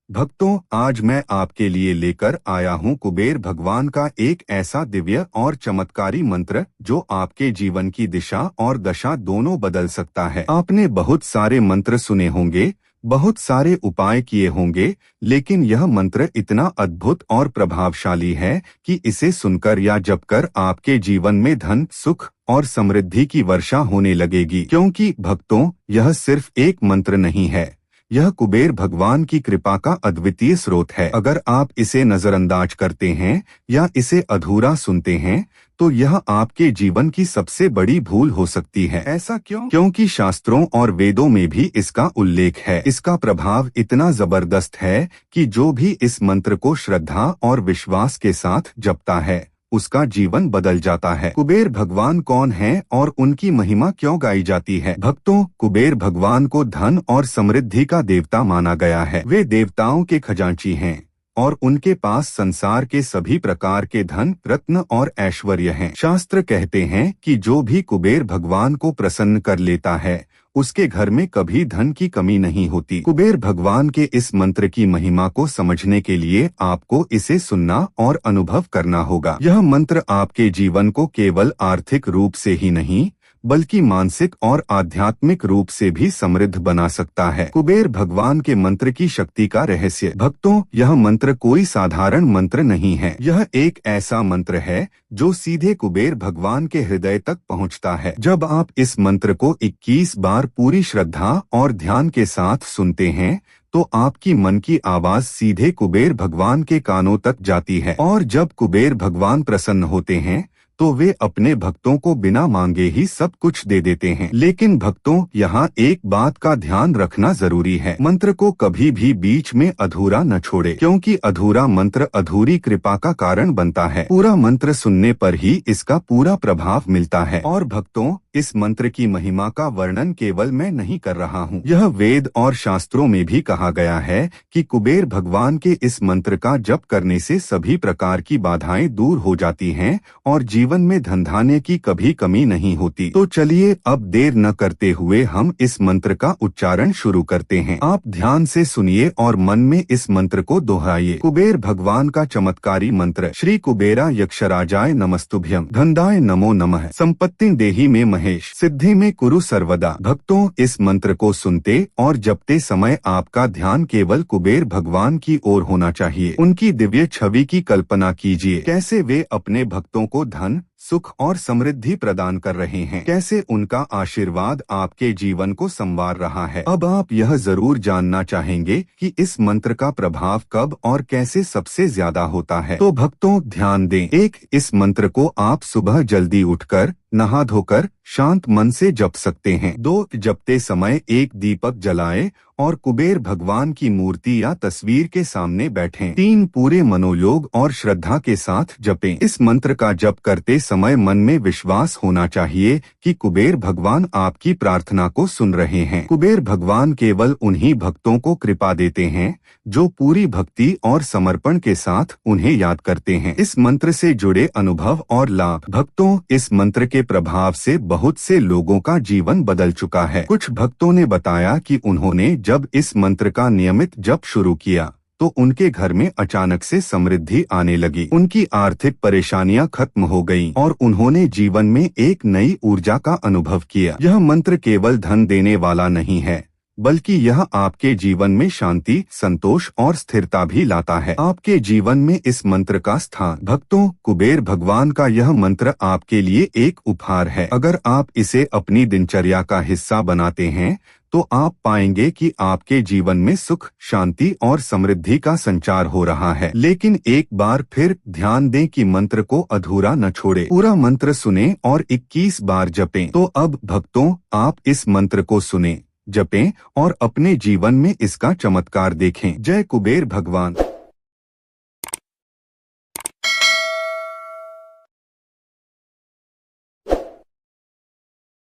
भक्तों, आज मैं आपके लिए लेकर आया हूँ कुबेर भगवान का एक ऐसा दिव्य और चमत्कारी मंत्र जो आपके जीवन की दिशा और दशा दोनों बदल सकता है। आपने बहुत सारे मंत्र सुने होंगे, बहुत सारे उपाय किए होंगे, लेकिन यह मंत्र इतना अद्भुत और प्रभावशाली है कि इसे सुनकर या जपकर आपके जीवन में धन, सुख और समृद्धि की वर्षा होने लगेगी। क्योंकि भक्तों, यह सिर्फ एक मंत्र नहीं है, यह कुबेर भगवान की कृपा का अद्वितीय स्रोत है। अगर आप इसे नजरअंदाज करते हैं या इसे अधूरा सुनते हैं, तो यह आपके जीवन की सबसे बड़ी भूल हो सकती है। ऐसा क्यों? क्योंकि शास्त्रों और वेदों में भी इसका उल्लेख है। इसका प्रभाव इतना जबरदस्त है कि जो भी इस मंत्र को श्रद्धा और विश्वास के साथ जपता है, उसका जीवन बदल जाता है। कुबेर भगवान कौन हैं और उनकी महिमा क्यों गाई जाती है? भक्तों, कुबेर भगवान को धन और समृद्धि का देवता माना गया है। वे देवताओं के खजांची हैं और उनके पास संसार के सभी प्रकार के धन, रत्न और ऐश्वर्य हैं। शास्त्र कहते हैं कि जो भी कुबेर भगवान को प्रसन्न कर लेता है, उसके घर में कभी धन की कमी नहीं होती। कुबेर भगवान के इस मंत्र की महिमा को समझने के लिए आपको इसे सुनना और अनुभव करना होगा। यह मंत्र आपके जीवन को केवल आर्थिक रूप से ही नहीं, बल्कि मानसिक और आध्यात्मिक रूप से भी समृद्ध बना सकता है। कुबेर भगवान के मंत्र की शक्ति का रहस्य। भक्तों, यह मंत्र कोई साधारण मंत्र नहीं है। यह एक ऐसा मंत्र है जो सीधे कुबेर भगवान के हृदय तक पहुंचता है। जब आप इस मंत्र को 21 बार पूरी श्रद्धा और ध्यान के साथ सुनते हैं, तो आपकी मन की आवाज सीधे कुबेर भगवान के कानों तक जाती है। और जब कुबेर भगवान प्रसन्न होते हैं, तो वे अपने भक्तों को बिना मांगे ही सब कुछ दे देते हैं। लेकिन भक्तों, यहाँ एक बात का ध्यान रखना जरूरी है। मंत्र को कभी भी बीच में अधूरा न छोड़े, क्योंकि अधूरा मंत्र अधूरी कृपा का कारण बनता है। पूरा मंत्र सुनने पर ही इसका पूरा प्रभाव मिलता है। और भक्तों, इस मंत्र की महिमा का वर्णन केवल मैं नहीं कर रहा हूँ। यह वेद और शास्त्रों में भी कहा गया है कि कुबेर भगवान के इस मंत्र का जप करने से सभी प्रकार की बाधाएं दूर हो जाती हैं और जीवन में धन धान्य की कभी कमी नहीं होती। तो चलिए अब देर न करते हुए हम इस मंत्र का उच्चारण शुरू करते हैं। आप ध्यान से सुनिए और मन में इस मंत्र को दोहराइए। कुबेर भगवान का चमत्कारी मंत्र। श्री कुबेरा यक्षराजाय नमस्तुभ्यम, धनदाय नमो नमः, संपत्ति देहि में महेश, सिद्धि में कुरु सर्वदा। भक्तों, इस मंत्र को सुनते और जपते समय आपका ध्यान केवल कुबेर भगवान की ओर होना चाहिए। उनकी दिव्य छवि की कल्पना कीजिए, कैसे वे अपने भक्तों को धन, सुख और समृद्धि प्रदान कर रहे हैं, कैसे उनका आशीर्वाद आपके जीवन को संवार रहा है। अब आप यह जरूर जानना चाहेंगे कि इस मंत्र का प्रभाव कब और कैसे सबसे ज्यादा होता है। तो भक्तों, ध्यान दें। 1. इस मंत्र को आप सुबह जल्दी उठकर नहा धोकर शांत मन से जप सकते हैं। 2. जपते समय एक दीपक जलाएं और कुबेर भगवान की मूर्ति या तस्वीर के सामने बैठें। 3. पूरे मनोयोग और श्रद्धा के साथ जपें। इस मंत्र का जप करते समय मन में विश्वास होना चाहिए कि कुबेर भगवान आपकी प्रार्थना को सुन रहे हैं। कुबेर भगवान केवल उन्हीं भक्तों को कृपा देते हैं जो पूरी भक्ति और समर्पण के साथ उन्हें याद करते हैं। इस मंत्र से जुड़े अनुभव और लाभ। भक्तों, इस मंत्र के प्रभाव से बहुत से लोगों का जीवन बदल चुका है। कुछ भक्तों ने बताया कि उन्होंने जब इस मंत्र का नियमित जप शुरू किया, तो उनके घर में अचानक से समृद्धि आने लगी, उनकी आर्थिक परेशानियां खत्म हो गईं और उन्होंने जीवन में एक नई ऊर्जा का अनुभव किया। यह मंत्र केवल धन देने वाला नहीं है, बल्कि यह आपके जीवन में शांति, संतोष और स्थिरता भी लाता है। आपके जीवन में इस मंत्र का स्थान। भक्तों, कुबेर भगवान का यह मंत्र आपके लिए एक उपहार है। अगर आप इसे अपनी दिनचर्या का हिस्सा बनाते हैं, तो आप पाएंगे कि आपके जीवन में सुख, शांति और समृद्धि का संचार हो रहा है। लेकिन एक बार फिर ध्यान दें कि मंत्र को अधूरा न छोड़े। पूरा मंत्र सुने और 21 बार जपें। तो अब भक्तों, आप इस मंत्र को सुने, जपें और अपने जीवन में इसका चमत्कार देखें। जय कुबेर भगवान।